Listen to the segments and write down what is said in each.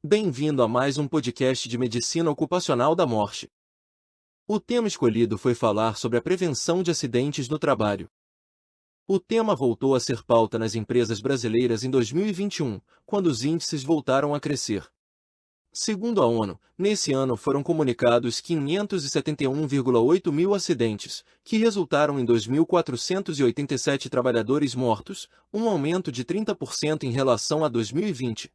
Bem-vindo a mais um podcast de medicina ocupacional da morte. O tema escolhido foi falar sobre a prevenção de acidentes no trabalho. O tema voltou a ser pauta nas empresas brasileiras em 2021, quando os índices voltaram a crescer. Segundo a ONU, nesse ano foram comunicados 571,8 mil acidentes, que resultaram em 2.487 trabalhadores mortos, um aumento de 30% em relação a 2020.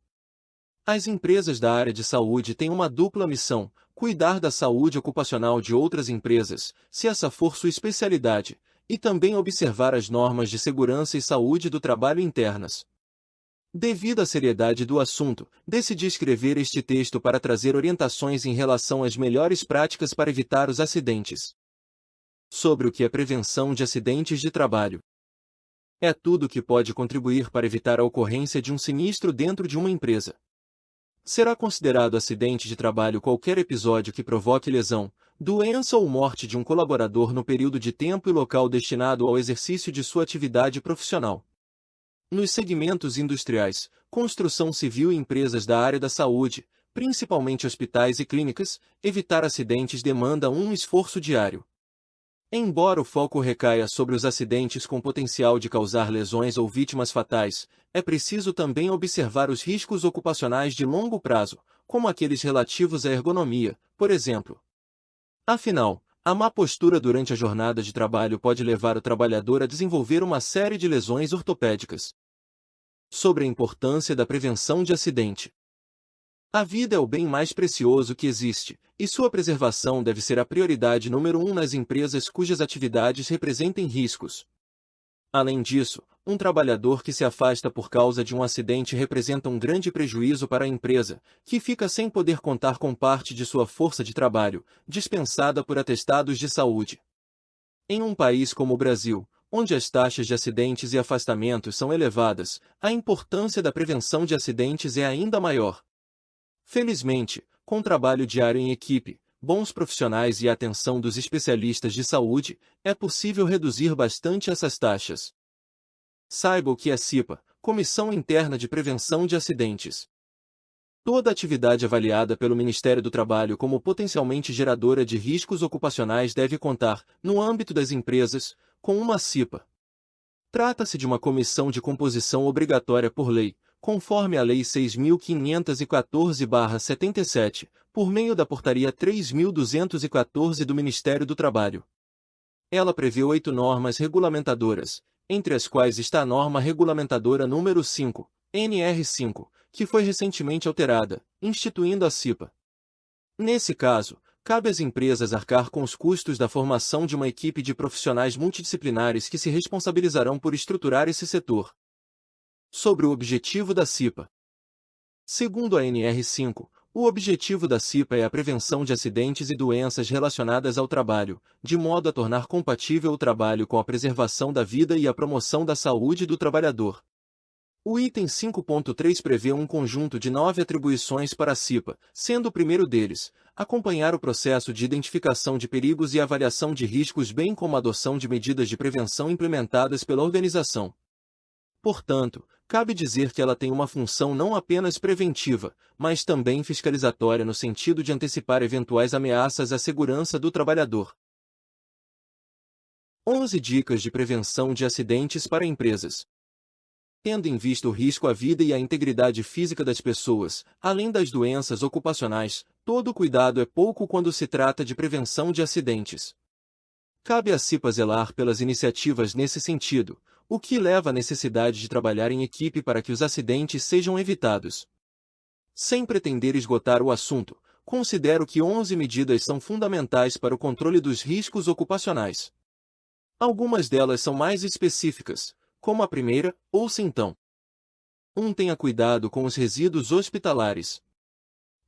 As empresas da área de saúde têm uma dupla missão: cuidar da saúde ocupacional de outras empresas, se essa for sua especialidade, e também observar as normas de segurança e saúde do trabalho internas. Devido à seriedade do assunto, decidi escrever este texto para trazer orientações em relação às melhores práticas para evitar os acidentes. Sobre o que é prevenção de acidentes de trabalho. É tudo que pode contribuir para evitar a ocorrência de um sinistro dentro de uma empresa. Será considerado acidente de trabalho qualquer episódio que provoque lesão, doença ou morte de um colaborador no período de tempo e local destinado ao exercício de sua atividade profissional. Nos segmentos industriais, construção civil e empresas da área da saúde, principalmente hospitais e clínicas, evitar acidentes demanda um esforço diário. Embora o foco recaia sobre os acidentes com potencial de causar lesões ou vítimas fatais, é preciso também observar os riscos ocupacionais de longo prazo, como aqueles relativos à ergonomia, por exemplo. Afinal, a má postura durante a jornada de trabalho pode levar o trabalhador a desenvolver uma série de lesões ortopédicas. Sobre a importância da prevenção de acidente. A vida é o bem mais precioso que existe, e sua preservação deve ser a prioridade número 1 nas empresas cujas atividades representem riscos. Além disso, um trabalhador que se afasta por causa de um acidente representa um grande prejuízo para a empresa, que fica sem poder contar com parte de sua força de trabalho, dispensada por atestados de saúde. Em um país como o Brasil, onde as taxas de acidentes e afastamentos são elevadas, a importância da prevenção de acidentes é ainda maior. Felizmente, com trabalho diário em equipe, bons profissionais e a atenção dos especialistas de saúde, é possível reduzir bastante essas taxas. Saiba o que é CIPA, Comissão Interna de Prevenção de Acidentes. Toda atividade avaliada pelo Ministério do Trabalho como potencialmente geradora de riscos ocupacionais deve contar, no âmbito das empresas, com uma CIPA. Trata-se de uma comissão de composição obrigatória por lei, conforme a Lei 6.514/77, por meio da Portaria 3.214 do Ministério do Trabalho. Ela prevê 8 normas regulamentadoras, entre as quais está a norma regulamentadora número 5, NR5, que foi recentemente alterada, instituindo a CIPA. Nesse caso, cabe às empresas arcar com os custos da formação de uma equipe de profissionais multidisciplinares que se responsabilizarão por estruturar esse setor. Sobre o objetivo da CIPA. Segundo a NR5, o objetivo da CIPA é a prevenção de acidentes e doenças relacionadas ao trabalho, de modo a tornar compatível o trabalho com a preservação da vida e a promoção da saúde do trabalhador. O item 5.3 prevê um conjunto de 9 atribuições para a CIPA, sendo o primeiro deles, acompanhar o processo de identificação de perigos e avaliação de riscos bem como a adoção de medidas de prevenção implementadas pela organização. Portanto, cabe dizer que ela tem uma função não apenas preventiva, mas também fiscalizatória no sentido de antecipar eventuais ameaças à segurança do trabalhador. 11 dicas de prevenção de acidentes para empresas. Tendo em vista o risco à vida e à integridade física das pessoas, além das doenças ocupacionais, todo cuidado é pouco quando se trata de prevenção de acidentes. Cabe à CIPA zelar pelas iniciativas nesse sentido, o que leva à necessidade de trabalhar em equipe para que os acidentes sejam evitados. Sem pretender esgotar o assunto, considero que 11 medidas são fundamentais para o controle dos riscos ocupacionais. Algumas delas são mais específicas, como a primeira, ouça então. 1. Tenha cuidado com os resíduos hospitalares.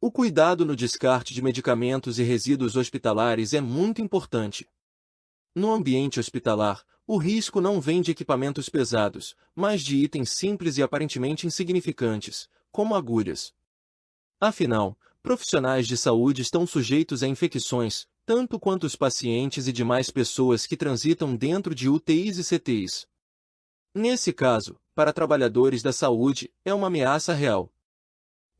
O cuidado no descarte de medicamentos e resíduos hospitalares é muito importante. No ambiente hospitalar, o risco não vem de equipamentos pesados, mas de itens simples e aparentemente insignificantes, como agulhas. Afinal, profissionais de saúde estão sujeitos a infecções, tanto quanto os pacientes e demais pessoas que transitam dentro de UTIs e CTIs. Nesse caso, para trabalhadores da saúde, é uma ameaça real.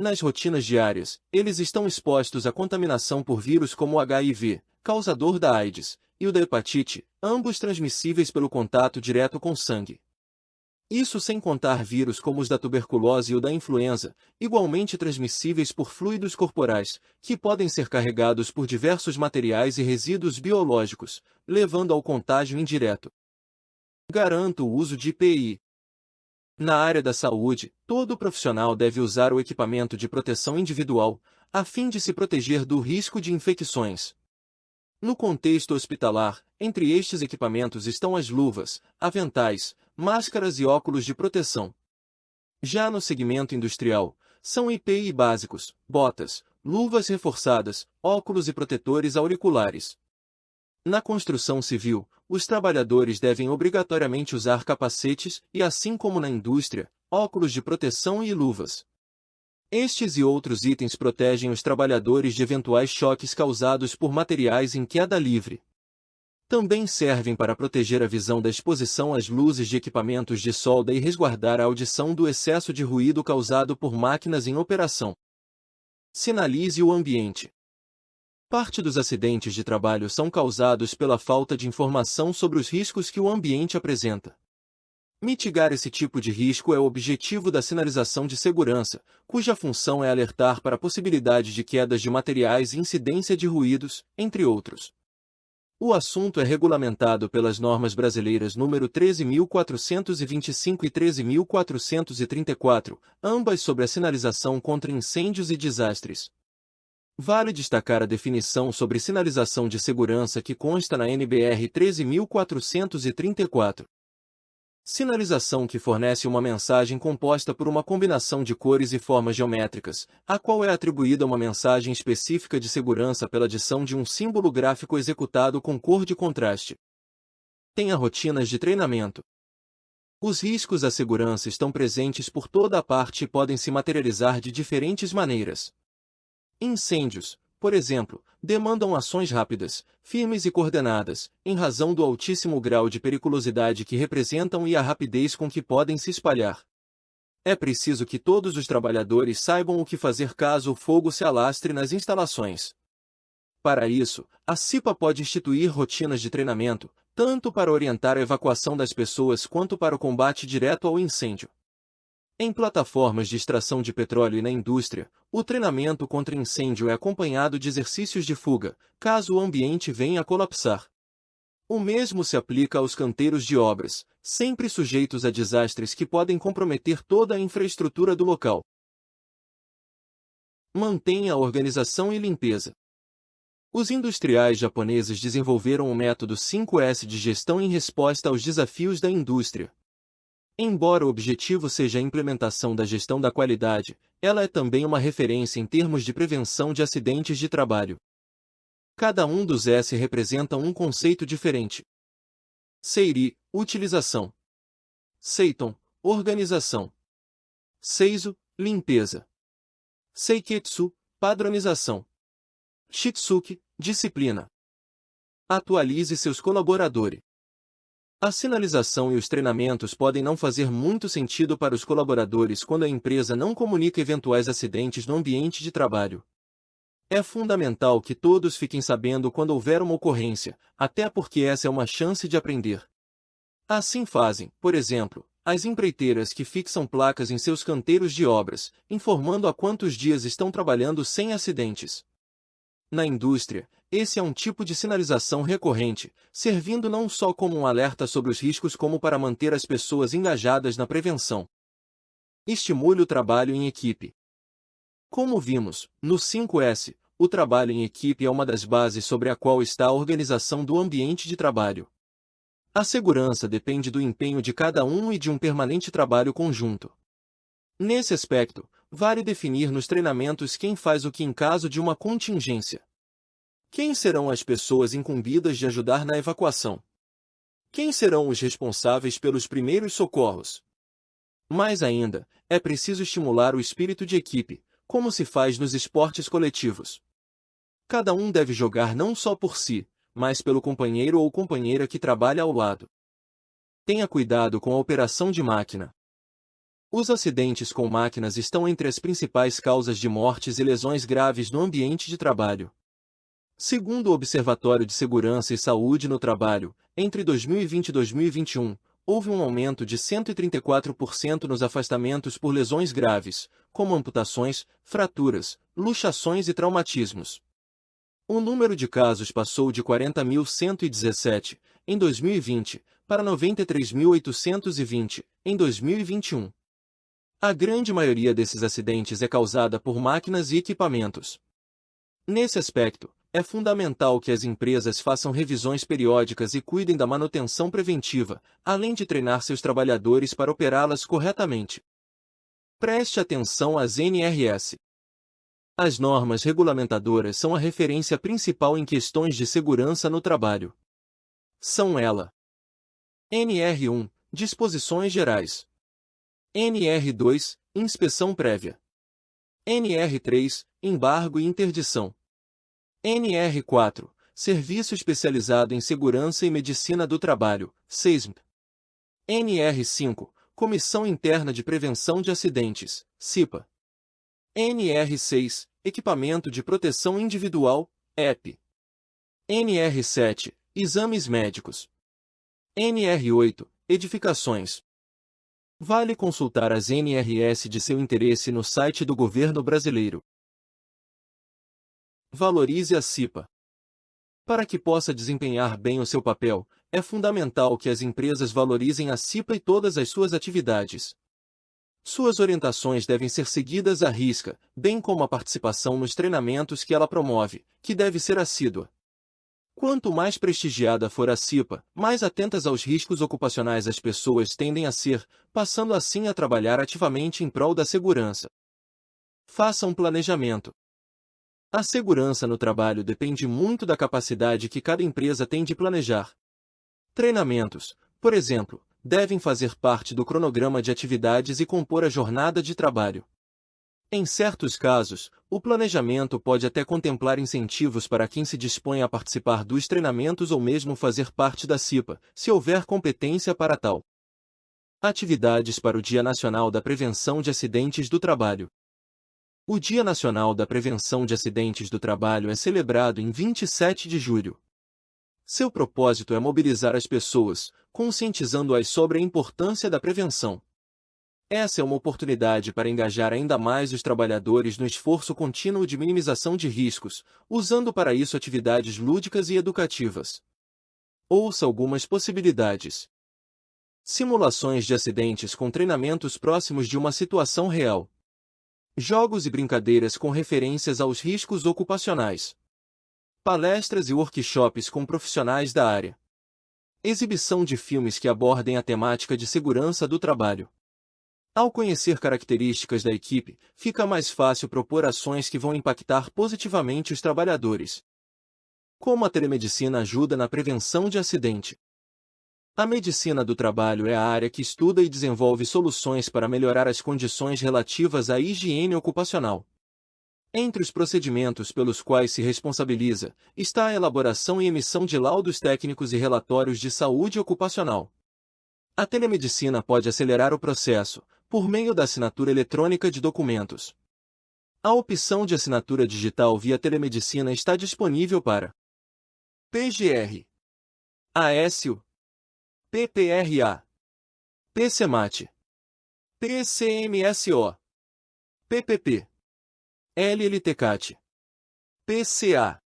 Nas rotinas diárias, eles estão expostos à contaminação por vírus como o HIV, causador da AIDS, e o da hepatite, ambos transmissíveis pelo contato direto com sangue. Isso sem contar vírus como os da tuberculose e o da influenza, igualmente transmissíveis por fluidos corporais, que podem ser carregados por diversos materiais e resíduos biológicos, levando ao contágio indireto. Garanto o uso de EPI. Na área da saúde, todo profissional deve usar o equipamento de proteção individual, a fim de se proteger do risco de infecções. No contexto hospitalar, entre estes equipamentos estão as luvas, aventais, máscaras e óculos de proteção. Já no segmento industrial, são EPI básicos, botas, luvas reforçadas, óculos e protetores auriculares. Na construção civil, os trabalhadores devem obrigatoriamente usar capacetes e, assim como na indústria, óculos de proteção e luvas. Estes e outros itens protegem os trabalhadores de eventuais choques causados por materiais em queda livre. Também servem para proteger a visão da exposição às luzes de equipamentos de solda e resguardar a audição do excesso de ruído causado por máquinas em operação. Sinalize o ambiente. Parte dos acidentes de trabalho são causados pela falta de informação sobre os riscos que o ambiente apresenta. Mitigar esse tipo de risco é o objetivo da sinalização de segurança, cuja função é alertar para a possibilidade de quedas de materiais e incidência de ruídos, entre outros. O assunto é regulamentado pelas normas brasileiras número 13.425 e 13.434, ambas sobre a sinalização contra incêndios e desastres. Vale destacar a definição sobre sinalização de segurança que consta na NBR 13.434. Sinalização que fornece uma mensagem composta por uma combinação de cores e formas geométricas, a qual é atribuída uma mensagem específica de segurança pela adição de um símbolo gráfico executado com cor de contraste. Tenha rotinas de treinamento. Os riscos à segurança estão presentes por toda a parte e podem se materializar de diferentes maneiras. Incêndios, por exemplo, demandam ações rápidas, firmes e coordenadas, em razão do altíssimo grau de periculosidade que representam e a rapidez com que podem se espalhar. É preciso que todos os trabalhadores saibam o que fazer caso o fogo se alastre nas instalações. Para isso, a CIPA pode instituir rotinas de treinamento, tanto para orientar a evacuação das pessoas quanto para o combate direto ao incêndio. Em plataformas de extração de petróleo e na indústria, o treinamento contra incêndio é acompanhado de exercícios de fuga, caso o ambiente venha a colapsar. O mesmo se aplica aos canteiros de obras, sempre sujeitos a desastres que podem comprometer toda a infraestrutura do local. Mantenha a organização e limpeza. Os industriais japoneses desenvolveram o método 5S de gestão em resposta aos desafios da indústria. Embora o objetivo seja a implementação da gestão da qualidade, ela é também uma referência em termos de prevenção de acidentes de trabalho. Cada um dos S representa um conceito diferente. Seiri, utilização. Seiton, organização. Seizo, limpeza. Seiketsu, padronização. Shitsuke, disciplina. Atualize seus colaboradores. A sinalização e os treinamentos podem não fazer muito sentido para os colaboradores quando a empresa não comunica eventuais acidentes no ambiente de trabalho. É fundamental que todos fiquem sabendo quando houver uma ocorrência, até porque essa é uma chance de aprender. Assim fazem, por exemplo, as empreiteiras que fixam placas em seus canteiros de obras, informando há quantos dias estão trabalhando sem acidentes. Na indústria, esse é um tipo de sinalização recorrente, servindo não só como um alerta sobre os riscos como para manter as pessoas engajadas na prevenção. Estimule o trabalho em equipe. Como vimos, no 5S, o trabalho em equipe é uma das bases sobre a qual está a organização do ambiente de trabalho. A segurança depende do empenho de cada um e de um permanente trabalho conjunto. Nesse aspecto, vale definir nos treinamentos quem faz o que em caso de uma contingência. Quem serão as pessoas incumbidas de ajudar na evacuação? Quem serão os responsáveis pelos primeiros socorros? Mais ainda, é preciso estimular o espírito de equipe, como se faz nos esportes coletivos. Cada um deve jogar não só por si, mas pelo companheiro ou companheira que trabalha ao lado. Tenha cuidado com a operação de máquina. Os acidentes com máquinas estão entre as principais causas de mortes e lesões graves no ambiente de trabalho. Segundo o Observatório de Segurança e Saúde no Trabalho, entre 2020 e 2021, houve um aumento de 134% nos afastamentos por lesões graves, como amputações, fraturas, luxações e traumatismos. O número de casos passou de 40.117, em 2020, para 93.820, em 2021. A grande maioria desses acidentes é causada por máquinas e equipamentos. Nesse aspecto, é fundamental que as empresas façam revisões periódicas e cuidem da manutenção preventiva, além de treinar seus trabalhadores para operá-las corretamente. Preste atenção às NRS. As normas regulamentadoras são a referência principal em questões de segurança no trabalho. São ela: NR1, Disposições Gerais. NR2, Inspeção Prévia. NR3, Embargo e Interdição. NR4, Serviço Especializado em Segurança e Medicina do Trabalho, SESMP. NR5, Comissão Interna de Prevenção de Acidentes, CIPA. NR6, Equipamento de Proteção Individual, EP. NR7, Exames Médicos. NR8, Edificações. Vale consultar as NRS de seu interesse no site do governo brasileiro. Valorize a CIPA. Para que possa desempenhar bem o seu papel, é fundamental que as empresas valorizem a CIPA e todas as suas atividades. Suas orientações devem ser seguidas à risca, bem como a participação nos treinamentos que ela promove, que deve ser assídua. Quanto mais prestigiada for a CIPA, mais atentas aos riscos ocupacionais as pessoas tendem a ser, passando assim a trabalhar ativamente em prol da segurança. Faça um planejamento. A segurança no trabalho depende muito da capacidade que cada empresa tem de planejar. Treinamentos, por exemplo, devem fazer parte do cronograma de atividades e compor a jornada de trabalho. Em certos casos, o planejamento pode até contemplar incentivos para quem se dispõe a participar dos treinamentos ou mesmo fazer parte da CIPA, se houver competência para tal. Atividades para o Dia Nacional da Prevenção de Acidentes do Trabalho. O Dia Nacional da Prevenção de Acidentes do Trabalho é celebrado em 27 de julho. Seu propósito é mobilizar as pessoas, conscientizando-as sobre a importância da prevenção. Essa é uma oportunidade para engajar ainda mais os trabalhadores no esforço contínuo de minimização de riscos, usando para isso atividades lúdicas e educativas. Ouça algumas possibilidades. Simulações de acidentes com treinamentos próximos de uma situação real. Jogos e brincadeiras com referências aos riscos ocupacionais. Palestras e workshops com profissionais da área. Exibição de filmes que abordem a temática de segurança do trabalho. Ao conhecer características da equipe, fica mais fácil propor ações que vão impactar positivamente os trabalhadores. Como a telemedicina ajuda na prevenção de acidente? A medicina do trabalho é a área que estuda e desenvolve soluções para melhorar as condições relativas à higiene ocupacional. Entre os procedimentos pelos quais se responsabiliza, está a elaboração e emissão de laudos técnicos e relatórios de saúde ocupacional. A telemedicina pode acelerar o processo, por meio da assinatura eletrônica de documentos. A opção de assinatura digital via telemedicina está disponível para PGR, ASIO, PPRA, PCMAT, PCMSO, PPP, LLTCAT, PCA.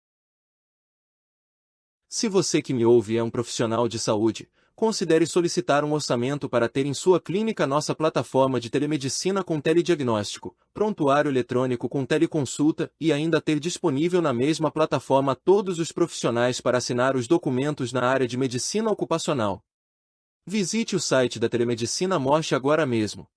Se você que me ouve é um profissional de saúde, considere solicitar um orçamento para ter em sua clínica nossa plataforma de telemedicina com telediagnóstico, prontuário eletrônico com teleconsulta e ainda ter disponível na mesma plataforma todos os profissionais para assinar os documentos na área de medicina ocupacional. Visite o site da Telemedicina Morte agora mesmo.